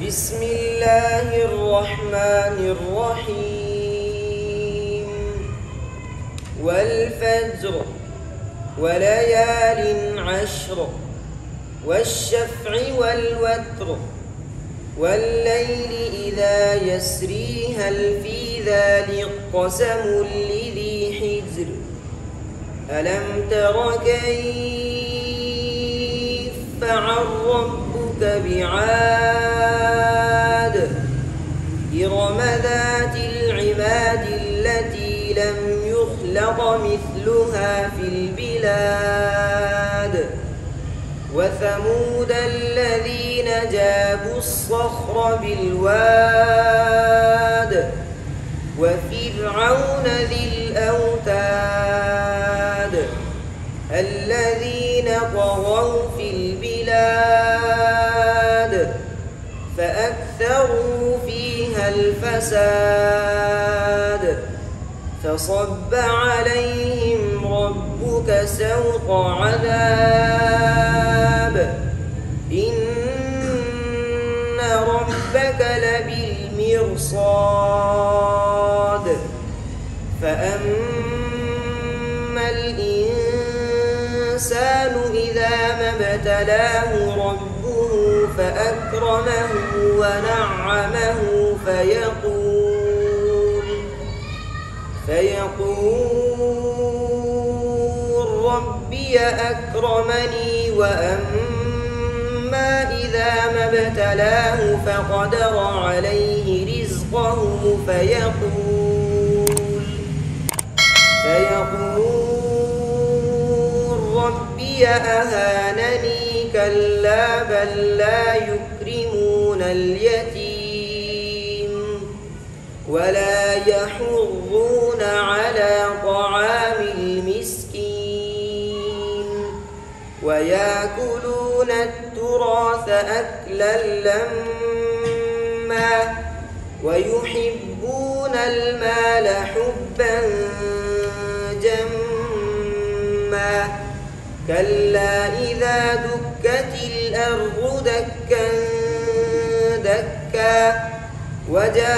بسم الله الرحمن الرحيم والفجر وليال عشر والشفع والوتر والليل إذا يسري هل في ذلك قسم لذي حجر ألم تر كيف فعل ربك بعاد إرم ذات العماد التي لم يخلق مثلها في البلاد وثمود الذين جابوا الصخر بالواد وفرعون ذي الأوتاد الذين طغوا في البلاد فأكثروا فيها الفساد فصب عليهم ربك سوط عذاب إن ربك لبالمرصاد فأما الإنسان إذا ما ابتلاه ربه فأكرمه ونعمه فيقول ربي أكرمني وأما إذا ما ابتلاه فقدر عليه رزقه فيقول ربي أهانني كلا بل لا يكرمون اليتيم ولا يحضون على طعام المسكين ويأكلون التراث أكلا لما ويحبون المال حبا جما كلا إذا دكت الأرض دكا دكا وجاء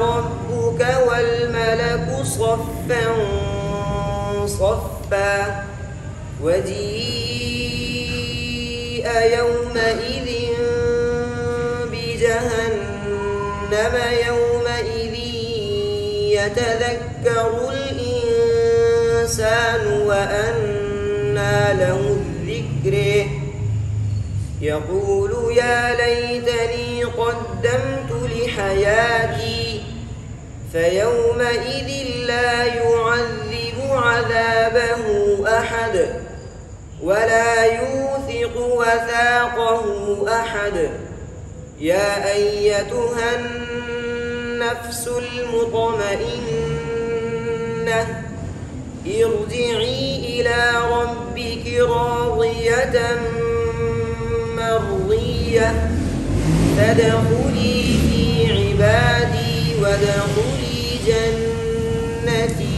ربك والملك صفا صفا وجيء يومئذ بجهنم يومئذ يتذكر الإنسان وأنى له الذكر يقول يا ليتني قدمت لحياتي فيومئذ لا يعذب عذابه أحد ولا يوثق وثاقه أحد يا أيتها النفس المطمئنة ارجعي إلى ربك راضية مرضية فادخلي في عبادي وادخلي جنتي.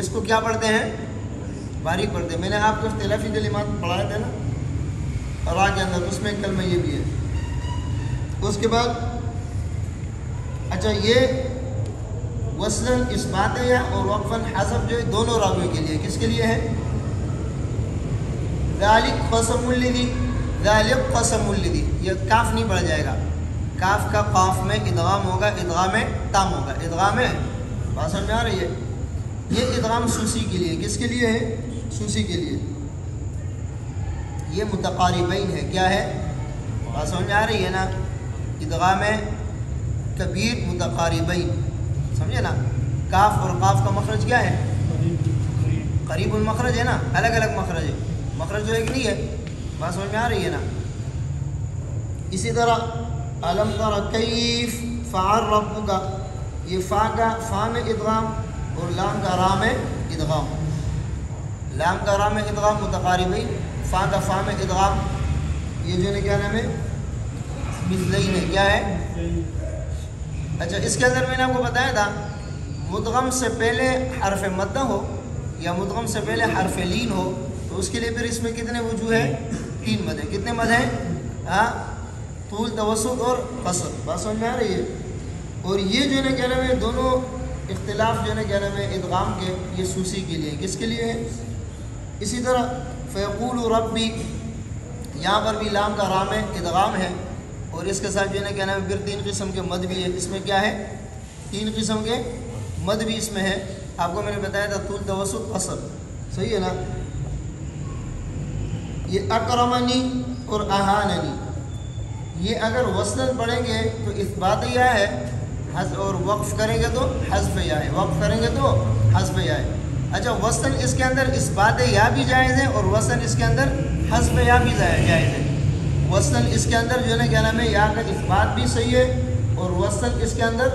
اس کو کیا پڑھتے ہیں؟ باریک پڑھتے ہیں. میں نے آپ کو اختلافی کلمات پڑھائے تھے نا را کے اندر، اس میں ایک کلمہ یہ بھی ہے. اس کے بعد اچھا یہ وصلاً اثبات یا اور وقفاً حذف جو ہے دونوں راویوں کے لیے. کس کے لیے ہے؟ ذالک قسم الذی، ذالک قسم الذی، یہ کاف نہیں پڑھ جائے گا. کاف کا قاف میں ادغام ہوگا، ادغام تام ہوگا. ادغام بات سمجھ میں آ رہی ہے؟ یہ ادغام سوسی کے لیے. کس کے لیے ہے؟ سوسی کے لیے. یہ متقاربین ہے. کیا ہے؟ بات سمجھ میں آ رہی ہے نا؟ ادغام کبیر متقاربین، سمجھے نا؟ کاف اور قاف کا مخرج کیا ہے؟ قریب المخرج ہے نا، الگ الگ مخرج ہے، مخرج جو ایک نہیں ہے. بات سمجھ میں آ رہی ہے نا؟ اسی طرح الم تر کیف فعل ربک، یہ فا میں ادغام اور لام کا را میں ادغام. لام کا را میں ادغام متقاربین، فا کا فا میں ادغام. یہ جو ہے کیا نام ہے؟ مثلین ہے. کیا ہے؟ اچھا اس کے اندر میں نے آپ کو بتایا تھا مدغم سے پہلے حرف مدہ ہو یا مدغم سے پہلے حرف لین ہو تو اس کے لیے پھر اس میں کتنے وجوہ ہیں؟ 3 مد ہیں. کتنے مد ہیں؟ ہاں، طول، توسط اور قصر. بات سمجھ میں آ رہی ہے؟ اور یہ جو ہے نا کیا نام ہے دونوں اختلاف جو ہے نا کیا نام ہے ادغام کے، یہ سوسی کے لیے. کس کے لیے ہے؟ اسی طرح فیقول ربی، یہاں پر بھی لام کا را میں ادغام ہے اور اس کے ساتھ جو ہے نا کیا نام ہے پھر 3 قسم کے مد بھی ہے. اس میں کیا ہے؟ 3 قسم کے مد بھی اس میں ہے. آپ کو میں نے بتایا تھا طول، توسط، قصر. صحیح ہے نا؟ یہ اکرمنی اور اہاننی، یہ اگر وصلاً پڑھیں گے تو اثبات یا ہے، اور وقف کریں گے تو حذف یا ہے. وقف کریں گے تو حذف یا ہے. اچھا وصلاً اس کے اندر اثبات یا بھی جائز ہے اور وصلاً اس کے اندر حذف یا بھی جائز ہے. وصلاً اس کے اندر جو ہے نا کیا نام ہے یا کا اثبات بھی صحیح ہے اور وصلاً اس کے اندر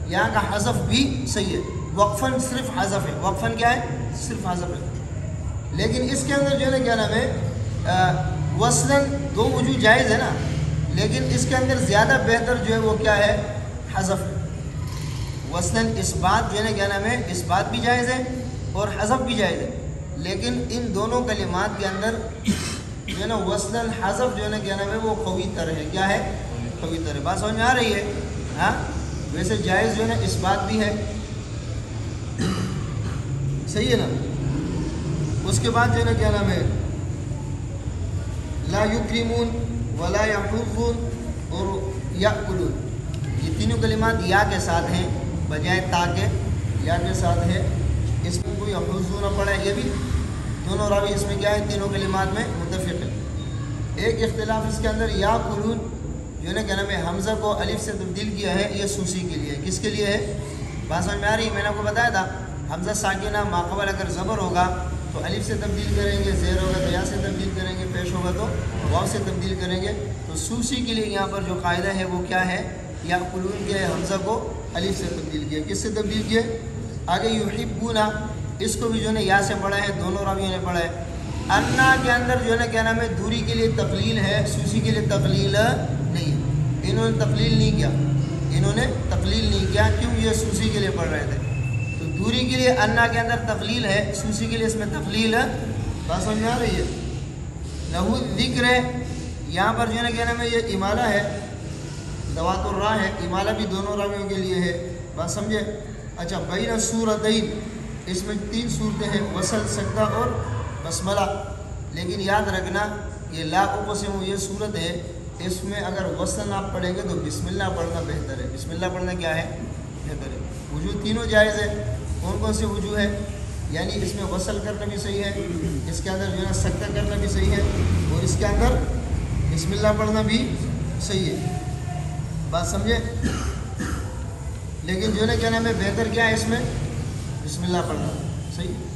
یا کا حذف بھی صحیح ہے. وقفاً صرف حذف ہے. وقفاً کیا ہے؟ صرف حذف ہے. لیکن اس کے اندر جو ہے نا کیا نام ہے وصلاً 2 وجوہ جائز ہے نا، لیکن اس کے اندر زیادہ بہتر جو ہے وہ کیا ہے؟ حذف ہے. وصلاً اثبات جو ہے نا کیا نام ہے اثبات بھی جائز ہے اور حذف بھی جائز ہے، لیکن ان دونوں کلمات کے اندر جو ہے نا وصلاً حذف جو ہے نا کیا نام ہے وہ قوی تر ہے. کیا ہے؟ قوی تر ہے. بات سمجھ میں آ رہی ہے؟ ہاں، ویسے جائز جو ہے نا اثبات بھی ہے. صحیح ہے نا؟ اس کے بعد جو ہے نا کیا نام ہے لا یکرمون ولا یحضون اور یاکلون، یہ تینوں کلمات یا کے ساتھ ہیں بجائے تا کے، یا کے ساتھ ہے. اس میں کوئی یحضون نہ پڑھے. یہ بھی دونوں راوی اس میں کیا ہے؟ تینوں کلمات میں متفق ہے. ایک اختلاف اس کے اندر یاکلون جو ہے نا کیا نام ہے حمزہ کو الف سے تبدیل کیا ہے، یہ سوسی کے لیے. کس کے لیے ہے؟ بات سمجھ میں آ رہی ہے؟ میں نے آپ کو بتایا تھا حمزہ ساکنہ ماقبل اگر زبر ہوگا تو الف سے تبدیل کریں گے، زیر ہوگا تو یا سے تبدیل کریں گے، پیش ہوگا تو واو سے تبدیل کریں گے. تو سوسی کے لیے یہاں پر جو قاعدہ ہے وہ کیا ہے؟ یاکلون کے حمزہ کو الف سے تبدیل کیا. کس سے تبدیل کیا؟ آگے یحبون، اس کو بھی جو ہے نا یا سے پڑھا ہے، دونوں راویوں نے پڑھا ہے. انا کے اندر جو ہے نا کیا نام ہے دوری کے لیے تقلیل ہے، سوسی کے لیے تقلیل نہیں ہے. انہوں نے تقلیل نہیں کیا، انہوں نے تقلیل نہیں کیا. کیوں؟ یہ سوسی کے لیے پڑھ رہے تھے. تو دوری کے لیے انا کے اندر تقلیل ہے، سوسی کے لیے اس میں تقلیل ہے. بات سمجھ میں آ رہی ہے؟ لہو ذکر ہے، یہاں پر جو ہے نا کیا نام ہے یہ امالہ ہے، ذوات الراء ہے. امالہ بھی دونوں راویوں کے لیے ہے. بات سمجھے؟ اچھا بین سورتین، اس میں 3 صورتیں ہیں، وصل، سجدہ اور بسملہ. لیکن یاد رکھنا یہ لا اقسم یہ صورت ہے، اس میں اگر وصل آپ پڑھیں گے تو بسم اللہ پڑھنا بہتر ہے. بسم اللہ پڑھنا کیا ہے؟ بہتر ہے. وجوہ تینوں جائز ہے. کون کون سے وجوہ ہے؟ یعنی اس میں وصل کرنا بھی صحیح ہے، اس کے اندر جو ہے نا سجدہ کرنا بھی صحیح ہے اور اس کے اندر بسم اللہ پڑھنا بھی صحیح ہے. بات سمجھے؟ لیکن جو ہے نا کیا نام ہے بہتر کیا ہے اس میں؟ بسم اللہ پڑھنا صحیح ہے.